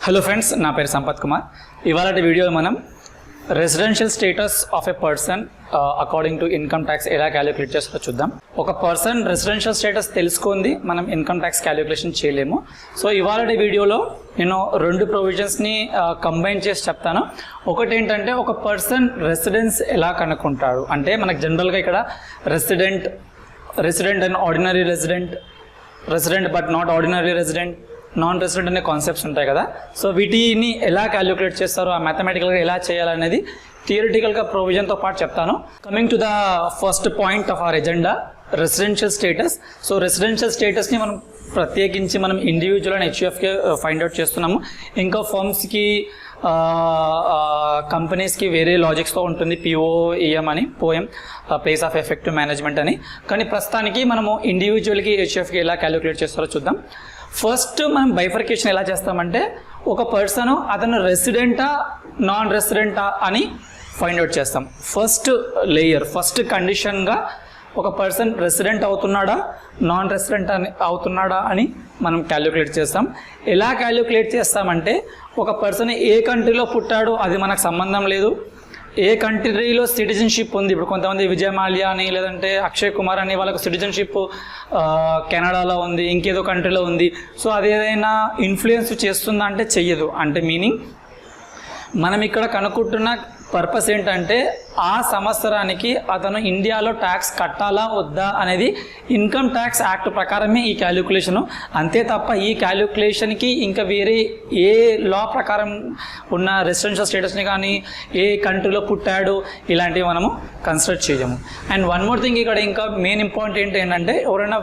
Hello friends, నా పేరు సంపత్ కుమార్. ఇవాళ వీడియోలో మనం residential status of a person according to income tax ఎలా క్యాలిక్యులేట్ చేస్తారో చూద్దాం. ఒక పర్సన్ రెసిడెన్షియల్ స్టేటస్ తెలుసుకుంది మనం ఇన్కమ్ ట్యాక్స్ క్యాలిక్యులేషన్ చేయలేము. సో ఇవాళ వీడియోలో నేను రెండు ప్రొవిజన్స్ని కంబైన్ చేసి చెప్తాను. ఒకటి ఏంటంటే ఒక పర్సన్ రెసిడెన్స్ ఎలా కనుక్కుంటాడు అంటే మనకు జనరల్గా ఇక్కడ resident and ordinary resident but not ordinary resident, non resident అనే కాన్సెప్ట్స్ ఉంటాయి కదా. సో వీటిని ఎలా క్యాలిక్యులేట్ చేస్తారో, ఆ మ్యాథమెటికల్గా ఎలా చేయాలనేది థియరిటికల్గా ప్రొవిజన్తో పాటు చెప్తాను. Coming to the first point of our agenda, residential status. So residential స్టేటస్ని మనం ప్రత్యేకించి మనం ఇండివిజువల్ అండ్ హెచ్యుఎఫ్కి ఫైండ్ అవుట్ చేస్తున్నాము. ఇంకా ఫర్మ్స్కి కంపెనీస్కి వేరే లాజిక్స్తో ఉంటుంది, పిఓఈఎం అని, POEM place of effective management అని. కానీ ప్రస్తుతానికి మనము ఇండివిజువల్కి హెచ్యుఎఫ్కి ఎలా క్యాలిక్యులేట్ చేస్తారో చూద్దాం. ఫస్ట్ మనం బైఫర్కేషన్ ఎలా చేస్తామంటే ఒక పర్సన్ అతను రెసిడెంటా నాన్ రెసిడెంటా అని ఫైండ్ అవుట్ చేస్తాం. ఫస్ట్ లేయర్, ఫస్ట్ కండిషన్గా ఒక పర్సన్ రెసిడెంట్ అవుతున్నాడా నాన్ రెసిడెంట్ అవుతున్నాడా అని మనం క్యాలిక్యులేట్ చేస్తాం. ఎలా క్యాలిక్యులేట్ చేస్తామంటే ఒక పర్సన్ ఏ కంట్రీలో పుట్టాడో అది మనకు సంబంధం లేదు, ఏ కంట్రీలో సిటిజన్షిప్ ఉంది. ఇప్పుడు కొంతమంది విజయ్ మాల్యా అని లేదంటే అక్షయ్ కుమార్ అని వాళ్ళకు సిటిజన్షిప్ కెనడాలో ఉంది, ఇంకేదో కంట్రీలో ఉంది. సో అదేదైనా ఇన్ఫ్లుయెన్స్ చేస్తుందా అంటే చెయ్యదు. అంటే మీనింగ్ మనం ఇక్కడ కనుక్కుంటున్న పర్పస్ ఏంటంటే ఆ సంవత్సరానికి అతను ఇండియాలో ట్యాక్స్ కట్టాలా వద్దా అనేది ఇన్కమ్ ట్యాక్స్ యాక్ట్ ప్రకారమే ఈ క్యాలిక్యులేషను. అంతే తప్ప ఈ క్యాలిక్యులేషన్కి ఇంకా వేరే ఏ లా ప్రకారం ఉన్న రెసిడెన్షియల్ స్టేటస్ని కానీ ఏ కంట్రీలో పుట్టాడు ఇలాంటివి మనము కన్సిడర్ చేయము. అండ్ వన్ మోర్ థింగ్, ఇక్కడ ఇంకా మెయిన్ ఇంపార్టెంట్ ఏంటంటే ఎవరైనా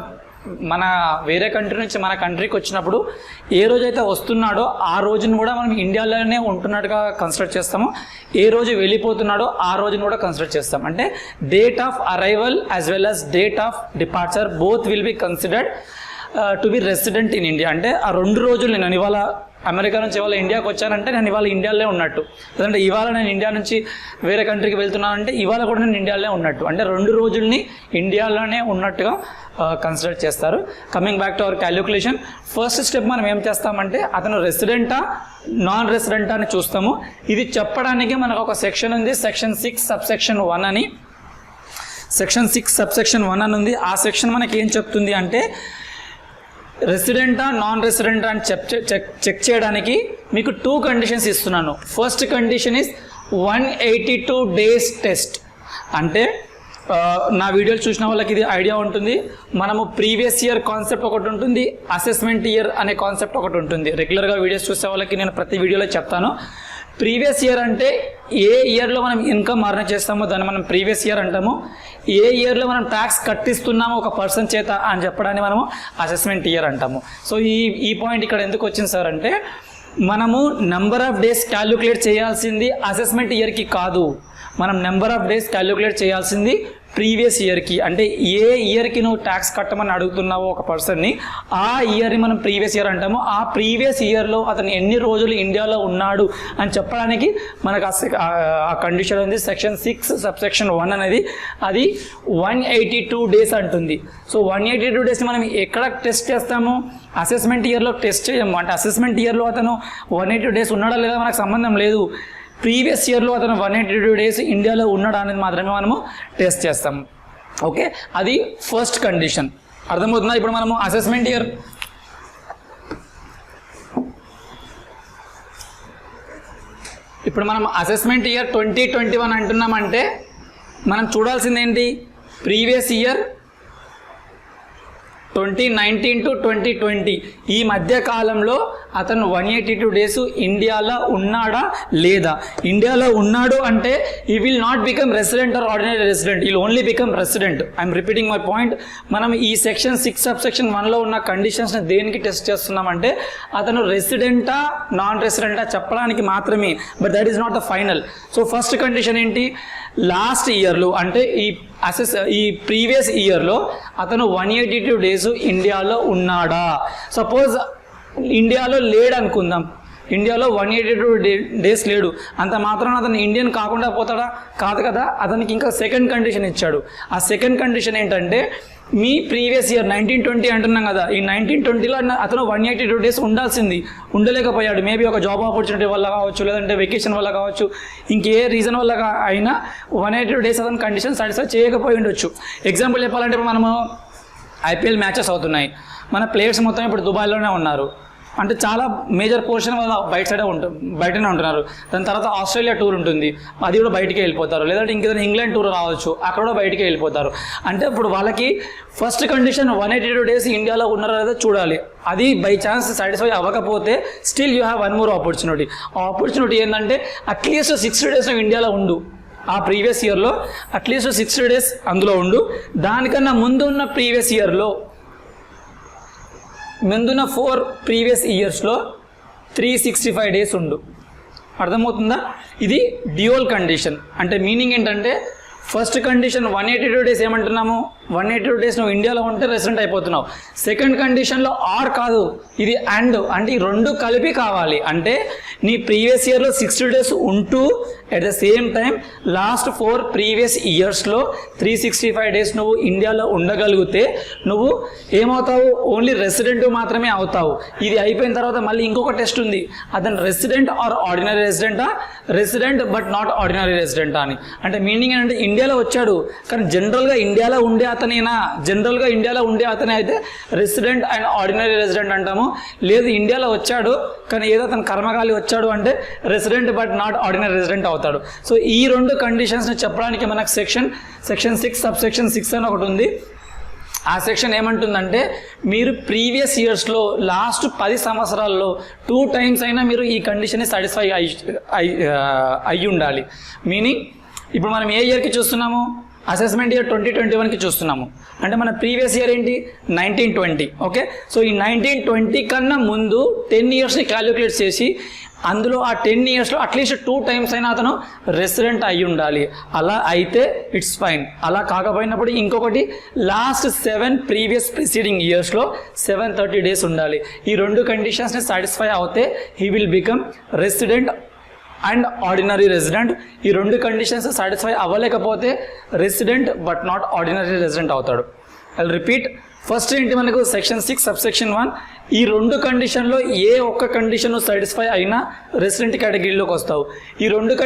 మన వేరే కంట్రీ నుంచి మన కంట్రీకి వచ్చినప్పుడు ఏ రోజైతే వస్తున్నాడో ఆ రోజును కూడా మనం ఇండియాలోనే ఉంటున్నట్టుగా కన్సిడర్ చేస్తాము. ఏ రోజు వెళ్ళిపోతున్నాడో ఆ రోజును కూడా కన్సిడర్ చేస్తాం. అంటే date of arrival as well as date of departure both will be considered to be resident in India. అంటే ఆ 2 రోజులు నేను ఇవాళ అమెరికా నుంచి ఇవాళ ఇండియాకి వచ్చానంటే నేను ఇవాళ ఇండియాలో ఉన్నట్టు, లేదంటే ఇవాళ నేను ఇండియా నుంచి వేరే కంట్రీకి వెళ్తున్నానంటే ఇవాళ కూడా నేను ఇండియాలో ఉన్నట్టు. అంటే 2 రోజుల్ని ఇండియాలోనే ఉన్నట్టుగా కన్సిడర్ చేస్తారు. Coming back to our calculation, first step మనం ఏం చేస్తామంటే అతను రెసిడెంటా నాన్ రెసిడెంటా అని చూస్తాము. ఇది చెప్పడానికి మనకు ఒక సెక్షన్ ఉంది, సెక్షన్ 6 సబ్సెక్షన్ 1 అని. సెక్షన్ 6 సబ్సెక్షన్ 1 అని ఉంది. ఆ సెక్షన్ మనకి ఏం చెప్తుంది అంటే రెసిడెంటా నాన్ రెసిడెంటా అని చెక్ చేయడానికి మీకు 2 కండిషన్స్ ఇస్తున్నాను. First condition is 182 days test. అంటే నా వీడియోలు చూసిన వాళ్ళకి ఇది ఐడియా ఉంటుంది. మనము ప్రీవియస్ ఇయర్ కాన్సెప్ట్ ఒకటి ఉంటుంది, అసెస్మెంట్ ఇయర్ అనే కాన్సెప్ట్ ఒకటి ఉంటుంది. రెగ్యులర్గా వీడియోస్ చూసే వాళ్ళకి నేను ప్రతి వీడియోలో చెప్తాను. ప్రీవియస్ ఇయర్ అంటే ఏ ఇయర్లో మనం ఇన్కమ్ అర్న్ చేస్తామో దాన్ని మనం ప్రీవియస్ ఇయర్ అంటాము. ఏ ఇయర్లో మనం ట్యాక్స్ కట్టిస్తున్నామో ఒక పర్సన్ చేత అని చెప్పడాన్ని మనము అసెస్మెంట్ ఇయర్ అంటాము. సో ఈ పాయింట్ ఇక్కడ ఎందుకు వచ్చింది సార్ అంటే మనము నెంబర్ ఆఫ్ డేస్ క్యాలిక్యులేట్ చేయాల్సింది అసెస్మెంట్ ఇయర్కి కాదు, మనం నెంబర్ ఆఫ్ డేస్ క్యాలిక్యులేట్ చేయాల్సింది ప్రీవియస్ ఇయర్కి. అంటే ఏ ఇయర్కి నువ్వు ట్యాక్స్ కట్టమని అడుగుతున్నావో ఒక పర్సన్ని, ఆ ఇయర్ని మనం ప్రీవియస్ ఇయర్ అంటాము. ఆ ప్రీవియస్ ఇయర్లో అతను ఎన్ని రోజులు ఇండియాలో ఉన్నాడు అని చెప్పడానికి మనకు ఆ కండిషన్ ఉంది. సెక్షన్ 6 సబ్సెక్షన్ 1 అనేది అది 182 days అంటుంది. సో 182 days మనం ఎక్కడ టెస్ట్ చేస్తాము? అసెస్మెంట్ ఇయర్లో టెస్ట్ చేయము. అంటే అసెస్మెంట్ ఇయర్లో అతను 182 days ఉన్నాడా లేదా మనకు సంబంధం లేదు. ప్రీవియస్ ఇయర్లో అతను 182 days ఇండియాలో ఉన్నాడా అనేది మాత్రమే మనము టెస్ట్ చేస్తాం. ఓకే, అది ఫస్ట్ కండిషన్. అర్థమవుతుందా? ఇప్పుడు మనము అసెస్మెంట్ ఇయర్ మనం అసెస్మెంట్ ఇయర్ 2021 అంటున్నామంటే మనం చూడాల్సింది ఏంటి? ప్రీవియస్ ఇయర్ 2019 to 2020 ఈ మధ్య కాలంలో అతను 182 days ఇండియాలో ఉన్నాడా లేదా? ఇండియాలో ఉన్నాడు అంటే he will not become resident or ordinary resident, he will only become resident. I'm repeating my point. మనం ఈ సెక్షన్ 6 సబ్సెక్షన్ 1లో ఉన్న కండిషన్స్ని దేనికి టెస్ట్ చేస్తున్నామంటే అతను రెసిడెంటా నాన్ రెసిడెంటా చెప్పడానికి మాత్రమే. But that is not the final. So first condition ఏంటి? లాస్ట్ ఇయర్లో అంటే ఈ ప్రీవియస్ ఇయర్లో అతను 182 days ఇండియాలో ఉన్నాడా? సపోజ్ ఇండియాలో లేడు అనుకుందాం, ఇండియాలో 182 days లేడు, అంత మాత్రాన అతను ఇండియన్ కాకుండా పోతాడా? కాదు కదా. అతనికి ఇంకా సెకండ్ కండిషన్ ఇచ్చాడు. ఆ సెకండ్ కండిషన్ ఏంటంటే మీ ప్రీవియస్ ఇయర్ 1920 అంటున్నాం కదా, ఈ 1920లో అతను 182 days ఉండాల్సింది, ఉండలేకపోయాడు. మేబీ ఒక జాబ్ ఆపర్చునిటీ వల్ల కావచ్చు, లేదంటే వెకేషన్ వల్ల కావచ్చు, ఇంకే రీజన్ వల్ల అయినా 182 days అతను కండిషన్ సాటిస్ఫై చేయకపోయి ఉండొచ్చు. ఎగ్జాంపుల్ చెప్పాలంటే ఇప్పుడు మనము IPL మ్యాచెస్ అవుతున్నాయి, మన ప్లేయర్స్ మొత్తం ఇప్పుడు దుబాయ్లోనే ఉన్నారు, అంటే చాలా మేజర్ పోర్షన్ వల్ల బయటనే ఉంటున్నారు. దాని తర్వాత ఆస్ట్రేలియా టూర్ ఉంటుంది, అది కూడా బయటికి వెళ్ళిపోతారు. లేదంటే ఇంకేదైనా ఇంగ్లాండ్ టూర్ రావచ్చు, అక్కడ కూడా బయటికి వెళ్ళిపోతారు. అంటే ఇప్పుడు వాళ్ళకి ఫస్ట్ కండిషన్ 182 days ఇండియాలో ఉన్నారో లేదో చూడాలి. అది బై ఛాన్స్ సాటిస్ఫై అవ్వకపోతే still you have one more opportunity. ఆ ఆపర్చునిటీ ఏంటంటే అట్లీస్ట్ 60 days ఇండియాలో ఉండు. ఆ ప్రీవియస్ ఇయర్లో అట్లీస్ట్ 60 days అందులో ఉండు. దానికన్నా ముందు ఉన్న ప్రీవియస్ ఇయర్లో ముందున్న 4 previous yearsలో 365 days ఉండు. అర్థమవుతుందా? ఇది డ్యూయల్ కండిషన్. అంటే మీనింగ్ ఏంటంటే ఫస్ట్ కండిషన్ 182 days ఏమంటున్నాము, 182 days నువ్వు ఇండియాలో ఉంటే రెసిడెంట్ అయిపోతున్నావు. సెకండ్ కండిషన్లో ఆర్ కాదు, ఇది అండ్, అంటే ఈ రెండు కలిపి కావాలి. అంటే నీ ప్రీవియస్ ఇయర్లో 60 days ఉంటూ at the same time last 4 previous yearsలో 365 days నువ్వు ఇండియాలో ఉండగలిగితే నువ్వు ఏమవుతావు, ఓన్లీ రెసిడెంట్ మాత్రమే అవుతావు. ఇది అయిపోయిన తర్వాత మళ్ళీ ఇంకొక టెస్ట్ ఉంది, అతను రెసిడెంట్ ఆర్ ఆర్డినరీ రెసిడెంటా, రెసిడెంట్ బట్ నాట్ ఆర్డినరీ రెసిడెంటా అని. అంటే మీనింగ్ ఏంటంటే ఇండియాలో వచ్చాడు కానీ జనరల్గా ఇండియాలో ఉండే అతనే అయితే రెసిడెంట్ అండ్ ఆర్డినరీ రెసిడెంట్ అంటాము. లేదు ఇండియాలో వచ్చాడు కానీ ఏదో అతను కర్మగాలి వచ్చాడు అంటే resident but not ordinary resident అవుతాడు. సో ఈ రెండు కండిషన్స్ని చెప్పడానికి మనకు సెక్షన్ 6 సబ్సెక్షన్ 6 అని ఒకటి ఉంది. ఆ సెక్షన్ ఏమంటుందంటే మీరు ప్రీవియస్ ఇయర్స్లో లాస్ట్ 10 సంవత్సరాల్లో 2 times అయినా మీరు ఈ కండిషన్ని సాటిస్ఫై అయ్యి ఉండాలి. మీనింగ్ ఇప్పుడు మనం ఏ ఇయర్కి చూస్తున్నాము, అసెస్మెంట్ ఇయర్ 2021కి చూస్తున్నాము. అంటే మన ప్రీవియస్ ఇయర్ ఏంటి 1920. ఓకే, సో ఈ 1920 కన్నా ముందు 10 yearsని క్యాలిక్యులేట్ చేసి అందులో ఆ 10 yearsలో అట్లీస్ట్ 2 times అయినా అతను రెసిడెంట్ అయి ఉండాలి. అలా అయితే ఇట్స్ ఫైన్. అలా కాకపోయినప్పుడు ఇంకొకటి లాస్ట్ 7 previous preceding yearsలో 730 days ఉండాలి. ఈ రెండు కండిషన్స్ని సాటిస్ఫై అవుతే he will become resident and ordinary resident. ఈ రెండు కండిషన్స్ సాటిస్ఫై అవ్వలేకపోతే resident but not ordinary resident అవుతాడు. ఐ రిపీట్, ఫస్ట్ ఏంటి మనకు సెక్షన్ 6 సబ్సెక్షన్ 1, ఈ రెండు కండిషన్లో ఏ ఒక్క కండిషన్ సాటిస్ఫై అయినా రెసిడెంట్ కేటగిరీలోకి వస్తావు. ఈ రెండు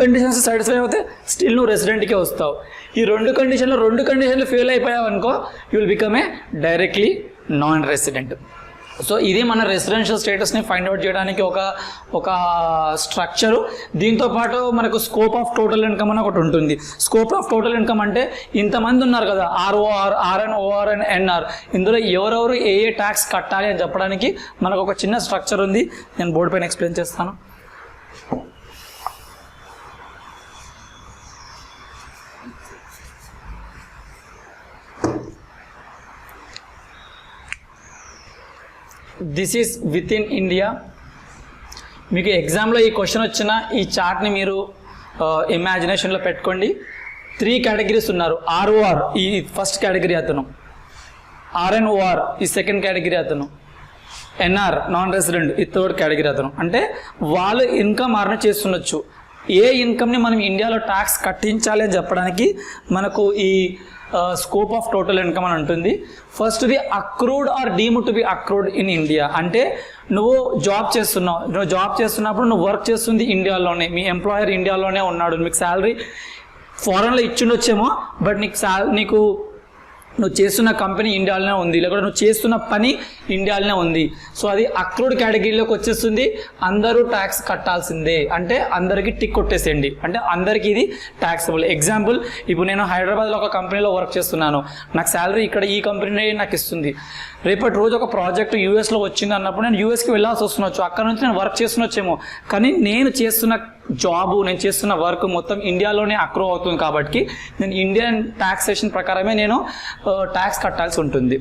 కండిషన్స్ సాటిస్ఫై అవుతే స్టిల్ నువ్వు రెసిడెంట్కే వస్తావు. ఈ రెండు కండిషన్లు ఫెయిల్ అయిపోయావు అనుకో, you will become a directly non resident. So ఇది మన రెసిడెన్షియల్ స్టేటస్ని ఫైండ్ అవుట్ చేయడానికి ఒక స్ట్రక్చరు. దీంతోపాటు మనకు స్కోప్ ఆఫ్ టోటల్ ఇన్కమ్ అని ఒకటి ఉంటుంది. స్కోప్ ఆఫ్ టోటల్ ఇన్కమ్ అంటే ఇంతమంది ఉన్నారు కదా, ROR, RN, OR and NR, ఇందులో ఎవరెవరు ఏ ట్యాక్స్ కట్టాలి అని చెప్పడానికి మనకు ఒక చిన్న స్ట్రక్చర్ ఉంది. నేను బోర్డు పైన ఎక్స్ప్లెయిన్ చేస్తాను. This is with in India. మీకు ఎగ్జామ్లో ఈ క్వశ్చన్ వచ్చిన ఈ చార్ట్ని మీరు ఇమాజినేషన్లో పెట్టుకోండి. 3 categories ఉన్నారు. ఆర్ఓఆర్ ఈ ఫస్ట్ కేటగిరీ అతను, ఆర్ఎన్ఓఆర్ ఈ సెకండ్ కేటగిరీ అతను, ఎన్ఆర్ నాన్ రెసిడెంట్ ఈ థర్డ్ కేటగిరీ అతను. అంటే వాళ్ళు ఇన్కమ్ అర్న్ చేస్తుండొచ్చు. ఏ ఇన్కమ్ని మనం ఇండియాలో ట్యాక్స్ కట్టించాలి అని చెప్పడానికి మనకు ఈ స్కోప్ ఆఫ్ టోటల్ ఇన్కమ్ అని ఉంటుంది. ఫస్ట్ది accrued or deemed to be accrued in India. అంటే నువ్వు జాబ్ చేస్తున్నప్పుడు నువ్వు వర్క్ చేస్తుంది ఇండియాలోనే, మీ ఎంప్లాయర్ ఇండియాలోనే ఉన్నాడు, మీకు శాలరీ ఫారెన్లో ఇచ్చిండొచ్చేమో, బట్ నీకు నువ్వు చేస్తున్న కంపెనీ ఇండియాలోనే ఉంది, లేకపోతే నువ్వు చేస్తున్న పని ఇండియాలోనే ఉంది. సో అది అక్రూడ్ కేటగిరీలోకి వచ్చేస్తుంది. అందరూ ట్యాక్స్ కట్టాల్సిందే, అంటే అందరికీ టిక్ కొట్టేసేయండి, అంటే అందరికీ ఇది ట్యాక్సబుల్. ఎగ్జాంపుల్, ఇప్పుడు నేను హైదరాబాద్లో ఒక కంపెనీలో వర్క్ చేస్తున్నాను, నాకు శాలరీ ఇక్కడ ఈ కంపెనీ నాకు ఇస్తుంది. రేపటి రోజు ఒక ప్రాజెక్ట్ యూఎస్లో వచ్చింది అన్నప్పుడు నేను యూఎస్కి వెళ్ళాల్సి వస్తుండొచ్చు, అక్కడ నుంచి నేను వర్క్ చేస్తుండొచ్చేమో, కానీ నేను చేస్తున్న నేను చేస్తున్న వర్క్ మొత్తం ఇండియాలోనే అక్రూ అవుతుంది. కాబట్టి నేను ఇండియన్ ట్యాక్సేషన్ ప్రకారమే నేను ట్యాక్స్ కట్టాల్సి ఉంటుంది.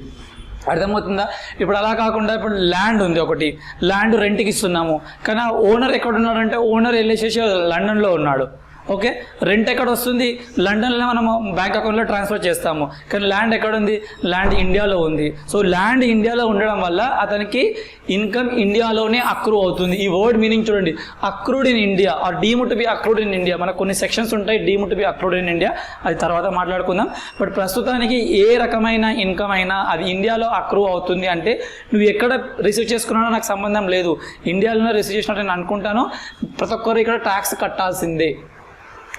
అర్థమవుతుందా? ఇప్పుడు అలా కాకుండా ఇప్పుడు ల్యాండ్ ఉంది, ఒకటి ల్యాండ్ రెంట్కి ఇస్తున్నాము, కానీ ఓనర్ ఎక్కడ ఉన్నాడంటే ఓనర్ వెళ్ళేసేసి లండన్లో ఉన్నాడు. ఓకే, రెంట్ ఎక్కడ వస్తుంది? లండన్లో మనము బ్యాంక్ అకౌంట్లో ట్రాన్స్ఫర్ చేస్తాము, కానీ ల్యాండ్ ఎక్కడ ఉంది? ల్యాండ్ ఇండియాలో ఉంది. సో ల్యాండ్ ఇండియాలో ఉండడం వల్ల అతనికి ఇన్కమ్ ఇండియాలోనే అక్రూ అవుతుంది. ఈ వర్డ్ మీనింగ్ చూడండి, accrued in India or deemed to be accrued in India. మనకు కొన్ని సెక్షన్స్ ఉంటాయి deemed to be accrued in India, అది తర్వాత మాట్లాడుకుందాం. బట్ ప్రస్తుతానికి ఏ రకమైన ఇన్కమ్ అయినా అది ఇండియాలో అక్రూ అవుతుంది అంటే నువ్వు ఎక్కడ రిసీవ్ చేసుకున్నానో నాకు సంబంధం లేదు, ఇండియాలోనే రిసీవ్ చేసినట్టు నేను అనుకుంటాను, ప్రతి ఒక్కరు ఇక్కడ ట్యాక్స్ కట్టాల్సిందే.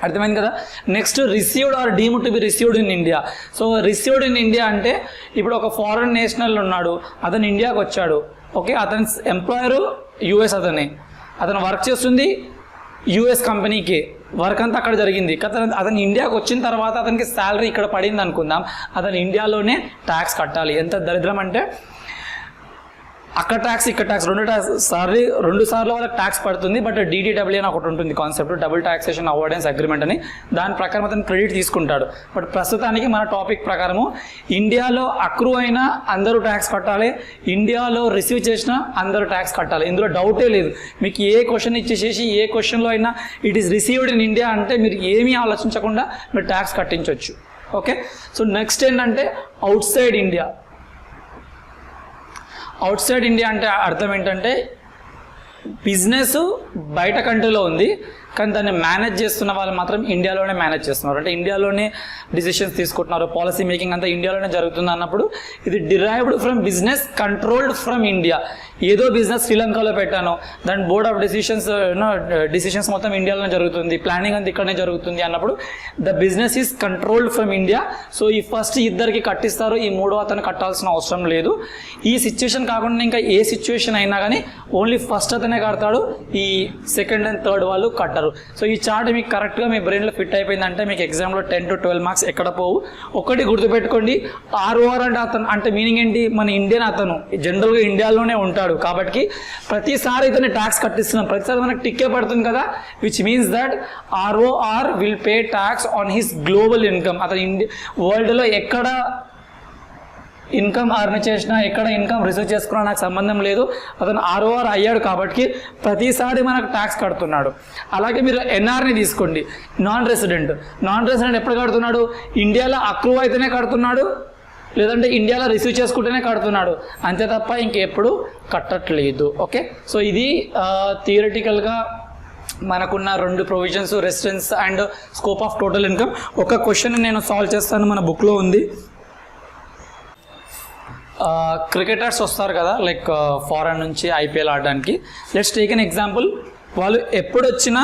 అర్థమైంది కదా? Next received are deemed to B received in India. So received in India అంటే ఇప్పుడు ఒక ఫారెన్ నేషనల్ ఉన్నాడు, అతను ఇండియాకి వచ్చాడు. ఓకే, అతని ఎంప్లాయరు యూఎస్, అతను వర్క్ చేస్తుంది యూఎస్ కంపెనీకి, వర్క్ అంతా అక్కడ జరిగింది. అతను ఇండియాకి వచ్చిన తర్వాత అతనికి శాలరీ ఇక్కడ పడింది అనుకుందాం, అతను ఇండియాలోనే ట్యాక్స్ కట్టాలి. ఎంత దరిద్రం అంటే అక్కడ ట్యాక్స్ ఇక్కడ ట్యాక్స్ రెండు సార్లు వాళ్ళకి ట్యాక్స్ పడుతుంది. బట్ DTW అని ఒకటి ఉంటుంది concept, double taxation avoidance agreement అని, దాని ప్రకారం అతను క్రెడిట్ తీసుకుంటాడు. బట్ ప్రస్తుతానికి మన టాపిక్ ప్రకారము ఇండియాలో అక్రూ అయినా అందరూ ట్యాక్స్ కట్టాలి, ఇండియాలో రిసీవ్ చేసినా అందరూ ట్యాక్స్ కట్టాలి. ఇందులో డౌటే లేదు. మీకు ఏ క్వశ్చన్ ఇచ్చేసేసి ఏ క్వశ్చన్లో అయినా it is received in India అంటే మీరు ఏమీ ఆలోచించకుండా మీరు ట్యాక్స్ కట్టించవచ్చు. ఓకే, సో నెక్స్ట్ ఏంటంటే out side India. Out side India అంటే అర్థం ఏంటంటే బిజినెస్ బయట కంట్రీలో ఉంది, కానీ దాన్ని మేనేజ్ చేస్తున్న వాళ్ళు మాత్రం ఇండియాలోనే మేనేజ్ చేస్తున్నారు. అంటే ఇండియాలోనే డిసిషన్స్ తీసుకుంటున్నారు, పాలసీ మేకింగ్ అంతా ఇండియాలోనే జరుగుతుంది అన్నప్పుడు ఇది derived from business controlled from India. ఏదో బిజినెస్ శ్రీలంకలో పెట్టాను, దాని బోర్డ్ ఆఫ్ డిసిషన్స్ మొత్తం ఇండియాలోనే జరుగుతుంది, ప్లానింగ్ అంతా ఇక్కడనే జరుగుతుంది అన్నప్పుడు the business is controlled from India. So ఈ ఫస్ట్ ఇద్దరికి కట్టిస్తారు, ఈ మూడో అతను కట్టాల్సిన అవసరం లేదు. ఈ సిచ్యువేషన్ కాకుండా ఇంకా ఏ సిచ్యువేషన్ అయినా కానీ ఓన్లీ ఫస్ట్ అతనే కడతాడు, ఈ సెకండ్ అండ్ థర్డ్ వాళ్ళు కట్టరు. సో ఈ చార్ట్ మీకు కరెక్ట్గా మీ బ్రెయిన్లో ఫిట్ అయిపోయిందంటే మీకు ఎగ్జామ్లో 10 to 12 మార్క్స్ ఎక్కడ పోవు. ఒకటి గుర్తుపెట్టుకోండి, ROR అంటే మీనింగ్ ఏంటి? మన ఇండియన్ అతను జనరల్గా ఇండియాలోనే ఉంటాడు కాబట్టి ప్రతిసారి ఇతను ట్యాక్స్ కట్టిస్తున్నాం, ప్రతిసారి మనకు టిక్కే పడుతుంది కదా, which means that ROR will pay tax on his global income. అతను వరల్డ్లో ఎక్కడ ఇన్కమ్ అర్న్ చేసినా ఎక్కడ ఇన్కమ్ రిసీవ్ చేసుకున్నా నాకు సంబంధం లేదు, అతను ROR అయ్యాడు కాబట్టి ప్రతిసారి మనకు ట్యాక్స్ కడుతున్నాడు. అలాగే మీరు NRని తీసుకోండి, నాన్ రెసిడెంట్ ఎప్పుడు కడుతున్నాడు? ఇండియాలో అక్రూ అయితేనే కడుతున్నాడు, లేదంటే ఇండియాలో రిసీవ్ చేసుకుంటేనే కడుతున్నాడు, అంతే తప్ప ఇంకెప్పుడు కట్టట్లేదు. ఓకే, సో ఇది థియరిటికల్గా మనకున్న 2 provisions, residence and scope of total income. ఒక క్వశ్చన్ నేను సాల్వ్ చేస్తాను, మన బుక్లో ఉంది. క్రికెటర్స్ వస్తారు కదా, లైక్ ఫారెన్ నుంచి IPL ఆడడానికి. లెట్స్ టేక్ ఎన్ ఎగ్జాంపుల్, వాళ్ళు ఎప్పుడు వచ్చినా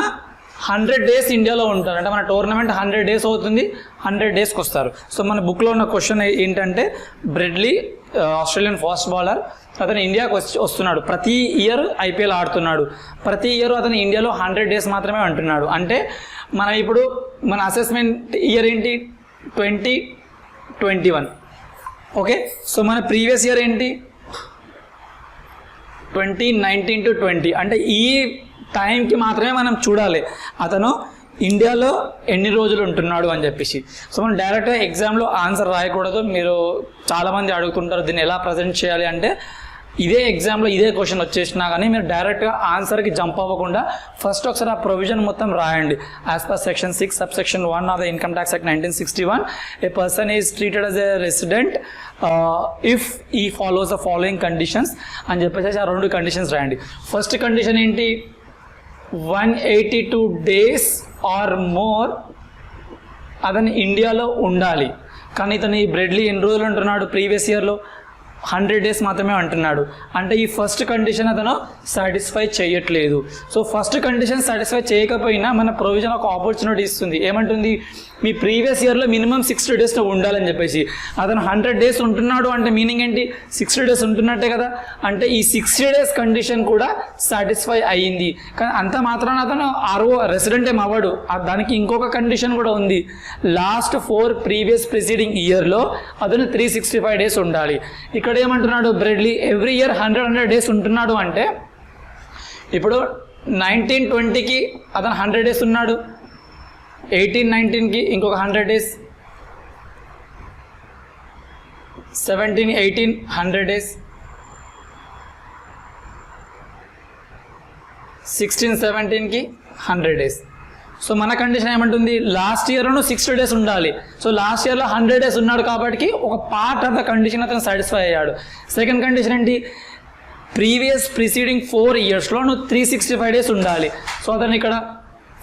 100 days ఇండియాలో ఉంటారు. అంటే మన టోర్నమెంట్ 100 days అవుతుంది, 100 daysకి వస్తారు. సో మన బుక్లో ఉన్న క్వశ్చన్ ఏంటంటే బ్రెడ్లీ ఆస్ట్రేలియన్ ఫాస్ట్ బౌలర్, అతను ఇండియాకి వస్తున్నాడు, ప్రతి ఇయర్ IPL ఆడుతున్నాడు, ప్రతి ఇయర్ అతను ఇండియాలో 100 days మాత్రమే ఉంటున్నాడు. అంటే మనం ఇప్పుడు మన అసెస్మెంట్ ఇయర్ ఏంటి? 2021. ఓకే, సో మన ప్రీవియస్ ఇయర్ ఏంటి? 2019 to 20. అంటే ఈ టైంకి మాత్రమే మనం చూడాలి అతను ఇండియాలో ఎన్ని రోజులు ఉంటున్నాడు అని చెప్పేసి. సో మనం డైరెక్ట్గా ఎగ్జామ్లో ఆన్సర్ రాయకూడదు. మీరు చాలామంది అడుగుతుంటారు దీన్ని ఎలా ప్రజెంట్ చేయాలి అంటే, ఇదే ఎగ్జామ్లో ఇదే క్వశ్చన్ వచ్చేసినా కానీ మీరు డైరెక్ట్గా ఆన్సర్కి జంప్ అవ్వకుండా ఫస్ట్ ఒకసారి ఆ ప్రొవిజన్ మొత్తం రాయండి. As per section 6 subsection 1 of the income tax act 1961 A person is treated as a resident if ఈ ఫాలోస్ ద ఫాలోయింగ్ కండిషన్స్ అని చెప్పేసి ఆ 2 కండిషన్స్ రాయండి. ఫస్ట్ కండిషన్ ఏంటి? 182 days ఆర్ మోర్ అతను ఇండియాలో ఉండాలి. కానీ ఇతను ఈ బ్రెడ్లీ ఎన్ని రోజులు ఉంటున్నాడు? ప్రీవియస్ ఇయర్లో 100 days మాత్రమే అంటున్నాడు. అంటే ఈ ఫస్ట్ కండిషన్ అతను సాటిస్ఫై చేయట్లేదు. సో ఫస్ట్ కండిషన్ సాటిస్ఫై చేయకపోయినా మన ప్రొవిజన్ ఒక ఆపర్చునిటీ ఇస్తుంది. ఏమంటుంది? మీ ప్రీవియస్ ఇయర్లో మినిమం 60 days ఉండాలని చెప్పేసి. అతను 100 days ఉంటున్నాడు అంటే మీనింగ్ ఏంటి? 60 days ఉంటున్నట్టే కదా. అంటే ఈ 60 days కండిషన్ కూడా సాటిస్ఫై అయ్యింది. కానీ అంత మాత్రాన అతను రెసిడెంట్ ఏం అవ్వడు. దానికి ఇంకొక కండిషన్ కూడా ఉంది. లాస్ట్ 4 ప్రీవియస్ ప్రిసీడింగ్ ఇయర్లో అతను 365 days ఉండాలి. ఇక్కడ ఏమంటున్నాడు? బ్రెడ్లీ ఎవ్రీ ఇయర్ 100 days ఉంటున్నాడు అంటే ఇప్పుడు 1920కి అతను 100 days ఉన్నాడు, 18-19కి ఇంకొక 100 days, 17-18 100 days, 16-17కి 100 days. సో మన కండిషన్ ఏమంటుంది, లాస్ట్ ఇయర్లో 60 days ఉండాలి. సో లాస్ట్ ఇయర్లో 100 days ఉన్నాడు కాబట్టి ఒక పార్ట్ ఆఫ్ ద కండిషన్ అతను సాటిస్ఫై అయ్యాడు. సెకండ్ కండిషన్ ఏంటి, ప్రిసీడింగ్ 4 yearsలో నువ్వు 365 days ఉండాలి. సో అతను ఇక్కడ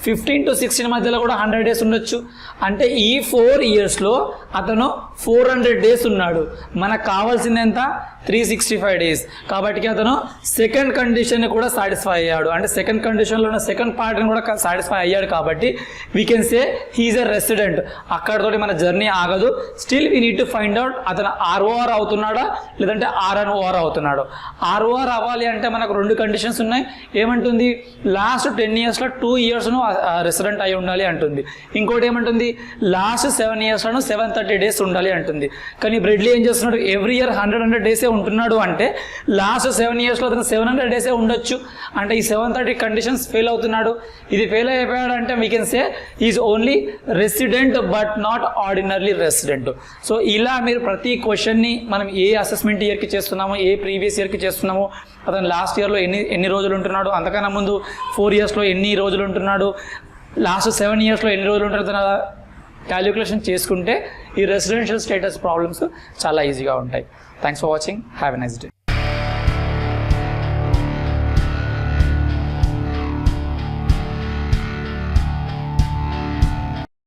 15 to 16 మధ్యలో కూడా 100 days ఉండొచ్చు. అంటే ఈ 4 yearsలో అతను 400 days ఉన్నాడు. మనకు కావాల్సింది ఎంత, 365 days. కాబట్టి అతను సెకండ్ కండిషన్ని కూడా సాటిస్ఫై అయ్యాడు. అంటే సెకండ్ కండిషన్లో ఉన్న సెకండ్ పార్ట్ని కూడా సాటిస్ఫై అయ్యాడు కాబట్టి we can say he is a resident. అక్కడతోటి మన జర్నీ ఆగదు. Still we need to find out అతను ROR అవుతున్నాడా లేదంటే RNOR అవుతున్నాడు. ROR అవ్వాలి అంటే మనకు 2 కండిషన్స్ ఉన్నాయి. ఏమంటుంది, లాస్ట్ 10 yearsలో 2 yearsను రెసిడెంట్ అయి ఉండాలి అంటుంది. ఇంకోటి ఏమంటుంది, లాస్ట్ 7 yearsలో 730 days ఉండాలి అంటుంది. కానీ బ్రెడ్లీ ఏం చేస్తున్నాడు, ఎవ్రీ ఇయర్ 100 days ఉంటున్నాడు. అంటే లాస్ట్ 7 yearsలో అతను 700 days ఉండొచ్చు. అంటే ఈ 730 కండిషన్స్ ఫెయిల్ అవుతున్నాడు. ఇది ఫెయిల్ అయిపోయాడు అంటే we can say is only resident but not ordinary resident. So ఇలా మీరు ప్రతి క్వశ్చన్ని మనం ఏ అసెస్మెంట్ ఇయర్కి చేస్తున్నామో, ఏ ప్రీవియస్ ఇయర్కి చేస్తున్నామో, అతను లాస్ట్ ఇయర్లో ఎన్ని రోజులు ఉంటున్నాడు, అంతకన్నా ముందు 4 yearsలో ఎన్ని రోజులు ఉంటున్నాడు, లాస్ట్ 7 yearsలో ఎన్ని రోజులు ఉంటున్నాడు, క్యాలిక్యులేషన్ చేసుకుంటే ఈ రెసిడెన్షియల్ స్టేటస్ ప్రాబ్లమ్స్ చాలా ఈజీగా ఉంటాయి. Thanks for watching. Have a nice day.